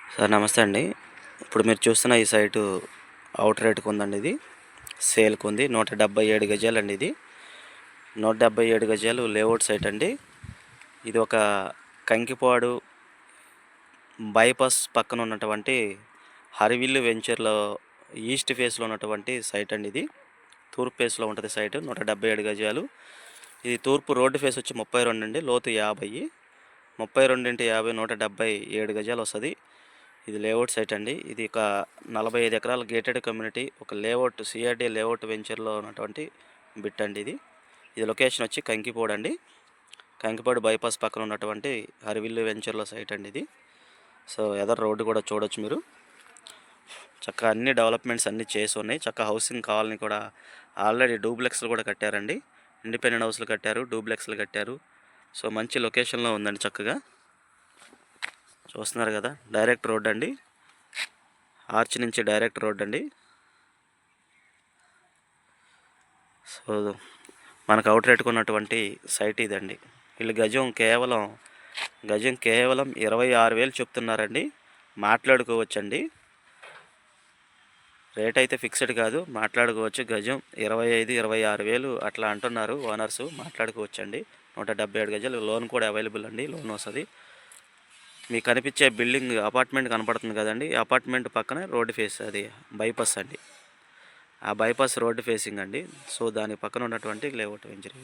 Sir నమస్తే అండి. ఇప్పుడు మీరు చూస్తున్న ఈ సైటు అవుట్ రేట్‌కి ఉందండి ఇది. సేల్‌కి ఉంది. 177 గజాలండి ఇది. 177 గజాలు లేఅవుట్ సైట్ అండి. ఇది ఒక కంకిపాడు బైపాస్ పక్కన ఉన్నటువంటి హరివిల్లు వెంచర్‌లో ఈస్ట్ ఫేస్‌లో ఉన్నటువంటి సైట్ అండి ఇది. తూర్పు ఫేస్‌లో ఉంటది సైట్. 177 గజాలు. ఇది తూర్పు రోడ్డు ఫేస్ వచ్చి 32 అండి. లోతు 50. 32x50 177 గజాలు వస్తది. ఇది లేఅవుట్ సైట్ అండి. ఇది ఒక 45 ఎకరాల గేటెడ్ కమ్యూనిటీ, ఒక లేఅవుట్ సిఆర్‌డి లేఅవుట్ వెంచర్‌లో ఉన్నటువంటి బిట్ అండి ఇది. ఇది లొకేషన్ వచ్చి కంకిపాడు అండి. కంకిపాడు బైపాస్ పక్కన ఉన్నటువంటి హరివిల్లు వెంచర్‌లో సైట్ అండి ఇది. సో ఎదర రోడ్డు కూడా చూడొచ్చు మీరు. చక్కగా అన్ని డెవలప్మెంట్స్ అన్నీ చేసి ఉన్నాయి. చక్కగా హౌసింగ్ కాలనీ కూడా ఆల్రెడీ డూప్లెక్స్లు కూడా కట్టారండి. ఇండిపెండెంట్ హౌస్లు కట్టారు, డూప్లెక్స్లు కట్టారు. సో మంచి లొకేషన్లో ఉందండి. చక్కగా చూస్తున్నారు కదా, డైరెక్ట్ రోడ్ అండి. ఆర్చ్ నుంచి డైరెక్ట్ రోడ్ అండి. సో మనకు అవుట్ రేట్కి ఉన్నటువంటి సైట్ ఇదండి. వీళ్ళు గజం కేవలం 26,000 చెప్తున్నారండి. మాట్లాడుకోవచ్చండి. రేట్ అయితే ఫిక్స్డ్ కాదు, మాట్లాడుకోవచ్చు. గజం 25, 26,000 అట్లా అంటున్నారు ఓనర్సు. మాట్లాడుకోవచ్చండి. 177 గజాలు. లోన్ కూడా అవైలబుల్ అండి. లోన్ వస్తుంది. మీకు కనిపించే బిల్డింగ్ అపార్ట్మెంట్ కనపడుతుంది కదండి, అపార్ట్మెంట్ పక్కనే రోడ్డు ఫేస్, అది బైపాస్ అండి. ఆ బైపాస్ రోడ్డు ఫేసింగ్ అండి. సో దాని పక్కన ఉన్నటువంటి లేఅవుట్ వెంచర్.